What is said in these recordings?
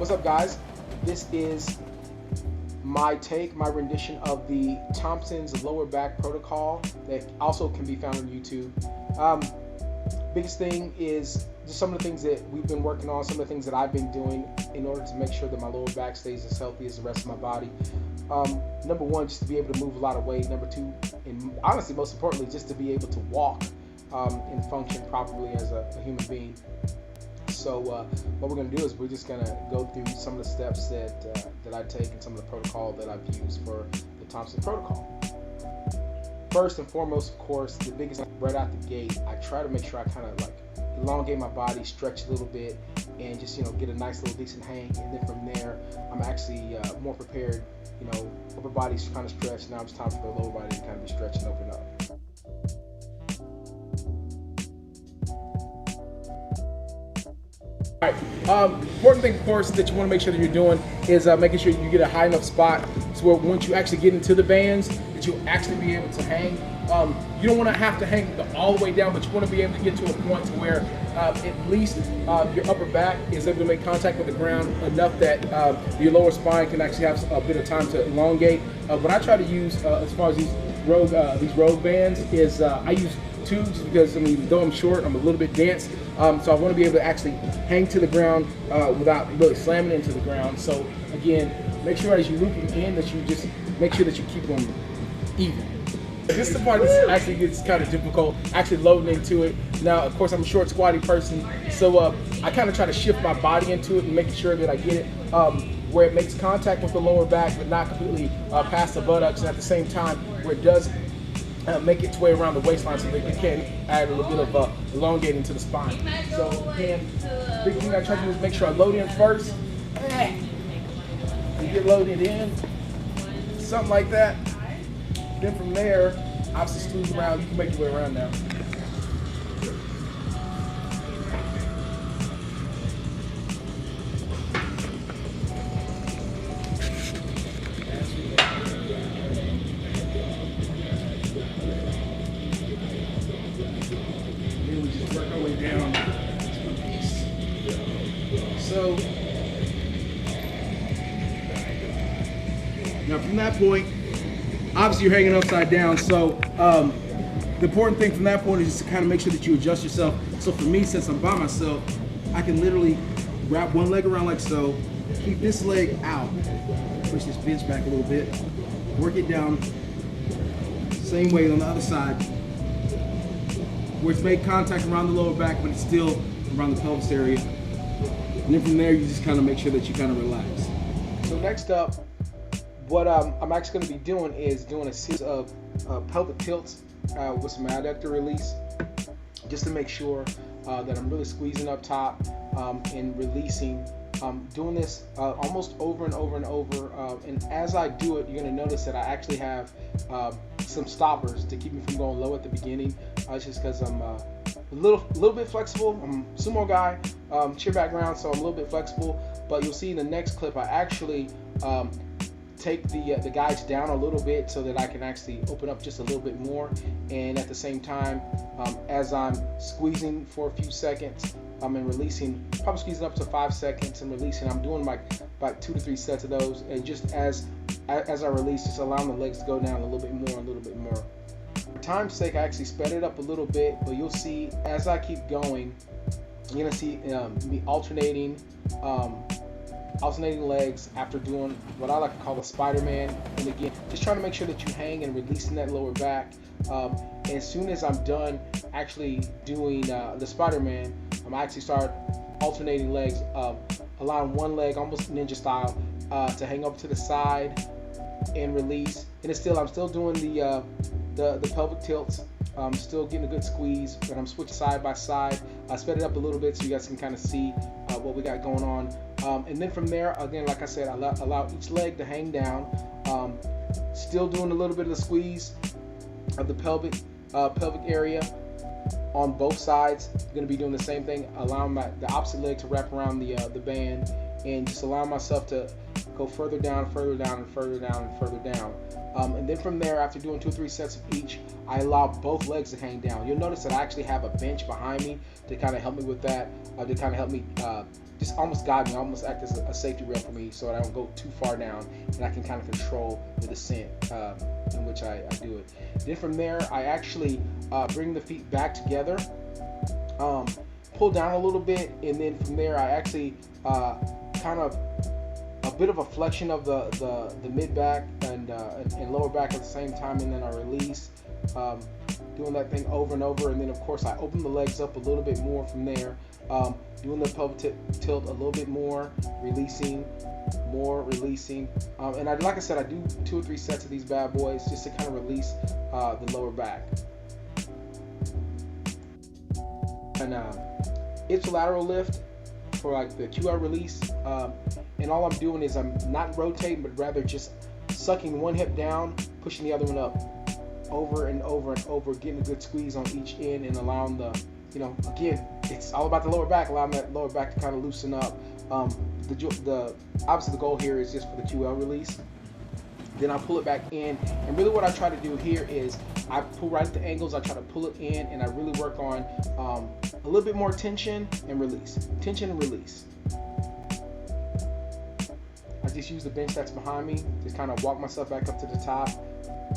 What's up, guys? This is my rendition of the Thompson's lower back protocol that also can be found on YouTube. Biggest thing is just some of the things that we've been working on, some of the things that I've been doing in order to make sure that my lower back stays as healthy as the rest of my body. Number one, just to be able to move a lot of weight. Number two, and honestly, most importantly, just to be able to walk and function properly as a human being. So what we're going to do is we're just going to go through some of the steps that I take and some of the protocol that I've used for the Thompson protocol. First and foremost, of course, the biggest thing right out the gate, I try to make sure I kind of like elongate my body, stretch a little bit, and just get a nice little decent hang. And then from there, I'm actually more prepared. Upper body's kind of stretched. Now it's time for the lower body to kind of be stretched and open up. All right. Important thing, of course, that you want to make sure that you're doing is making sure you get a high enough spot so where once you actually get into the bands, that you'll actually be able to hang. You don't want to have to hang all the way down, but you want to be able to get to a point to where at least your upper back is able to make contact with the ground enough that your lower spine can actually have a bit of time to elongate. What I try to use as far as these rogue bands is I use two, just because though I'm short, I'm a little bit dense. So I want to be able to actually hang to the ground without really slamming into the ground. So again, make sure as you loop them in that you just make sure that you keep them even. This is the part that actually gets kind of difficult, actually loading into it. Now, of course, I'm a short, squatty person, so I kind of try to shift my body into it and making sure that I get it where it makes contact with the lower back, but not completely past the buttocks, and at the same time where it does make its way around the waistline so that you can add a little bit of elongating to the spine. So again, big thing I try to do is make sure I load in first. You get loaded in, something like that. Then from there, obviously squeeze around. You can make your way around now. Then we just work our way down to a piece. So now from that point, obviously you're hanging upside down, so the important thing from that point is just to kind of make sure that you adjust yourself. So for me, since I'm by myself, I can literally wrap one leg around like so, keep this leg out, push this bench back a little bit, work it down, same way on the other side, where it's made contact around the lower back, but it's still around the pelvis area. And then from there, you just kind of make sure that you kind of relax. So next up, what I'm actually going to be doing is doing a series of pelvic tilts with some adductor release, just to make sure that I'm really squeezing up top and releasing. Doing this almost over and over and over. And as I do it, you're going to notice that I actually have some stoppers to keep me from going low at the beginning. Just because I'm a little bit flexible. I'm a sumo guy, cheer background, so I'm a little bit flexible. But you'll see in the next clip, I actually take the guides down a little bit so that I can actually open up just a little bit more, and at the same time as I'm squeezing for a few seconds and releasing, probably squeezing up to 5 seconds and releasing, I'm doing like 2 to 3 sets of those, and just as I release, just allowing the legs to go down a little bit more. For time's sake, I actually sped it up a little bit, but you'll see as I keep going, you're gonna see me alternating legs after doing what I like to call the Spider-Man. And again, just trying to make sure that you hang and releasing that lower back. And as soon as I'm done actually doing the Spider-Man, I'm actually start alternating legs, allowing one leg almost ninja style to hang up to the side and release. And I'm still doing the pelvic tilts. I'm still getting a good squeeze, but I'm switching side by side. I sped it up a little bit so you guys can kind of see what we got going on. And then from there, again, like I said, I allow each leg to hang down. Still doing a little bit of the squeeze of the pelvic area on both sides. I'm going to be doing the same thing, allowing the opposite leg to wrap around the band, and just allowing myself to go further down, further down, and further down, and further down. And then from there, after doing 2 or 3 sets of each, I allow both legs to hang down. You'll notice that I actually have a bench behind me to kind of help me with that, to kind of help me just almost guide me, almost act as a safety rail for me so that I don't go too far down and I can kind of control the descent in which I do it. Then from there, I actually bring the feet back together, pull down a little bit, and then from there, I actually kind of a bit of a flexion of the mid back and lower back at the same time, and then I release, doing that thing over and over. And then of course I open the legs up a little bit more from there, doing the pelvic tilt a little bit more, releasing, and like I said, I do 2 or 3 sets of these bad boys just to kind of release the lower back. And ipsilateral lift for like the QL release, and all I'm doing is I'm not rotating, but rather just sucking one hip down, pushing the other one up, over and over and over, getting a good squeeze on each end, and allowing the, again, it's all about the lower back, allowing that lower back to kind of loosen up. Obviously the goal here is just for the QL release. Then I pull it back in, and really what I try to do here is I pull right at the angles, I try to pull it in, and I really work on a little bit more tension and release. Tension and release. I just use the bench that's behind me, just kind of walk myself back up to the top,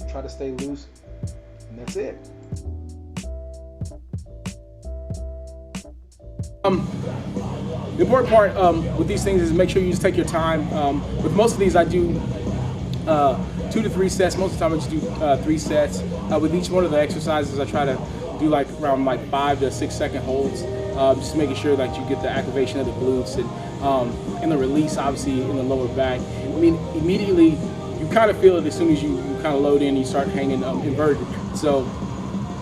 try to stay loose, and that's it. The important part with these things is make sure you just take your time. With most of these, I do 2 to 3 sets. Most of the time I just do 3 sets. With each one of the exercises, I try to do like around 5 to 6 second holds, just making sure that you get the activation of the glutes and the release, obviously, in the lower back. I mean, immediately you kind of feel it as soon as you kind of load in and you start hanging inverted. So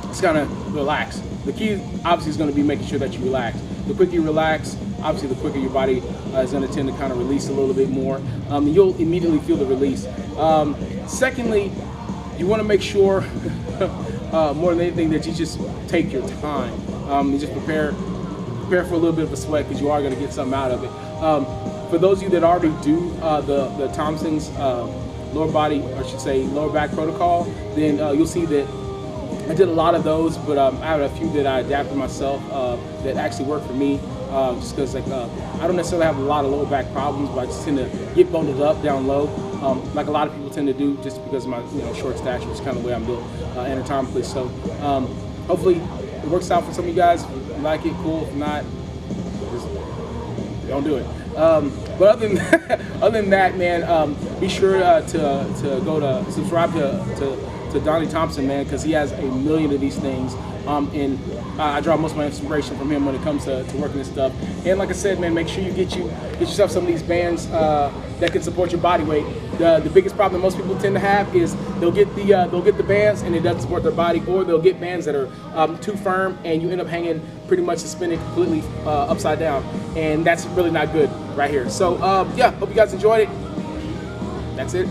it's kind of relax. The key, obviously, is going to be making sure that you relax. The quicker you relax, obviously, the quicker your body is going to tend to kind of release a little bit more. You'll immediately feel the release. Secondly, you want to make sure, more than anything, that you just take your time. You just prepare for a little bit of a sweat, because you are going to get something out of it. For those of you that already do the Thompson's lower body, or I should say lower back protocol, then you'll see that I did a lot of those, but I have a few that I adapted myself that actually work for me, just because I don't necessarily have a lot of lower back problems, but I just tend to get bundled up down low, like a lot of people tend to do, just because of my short stature. It's kind of the way I'm built anatomically. So hopefully it works out for some of you guys. If you like it, cool. If not, just don't do it. But other than that, man, be sure to go to subscribe to Donnie Thompson, man, because he has a million of these things, and I draw most of my inspiration from him when it comes to working this stuff. And like I said, man, make sure you get yourself some of these bands that can support your body weight. The biggest problem that most people tend to have is they'll get the bands and it doesn't support their body, or they'll get bands that are too firm and you end up hanging pretty much suspended completely upside down, and that's really not good right here. So yeah, hope you guys enjoyed it. That's it.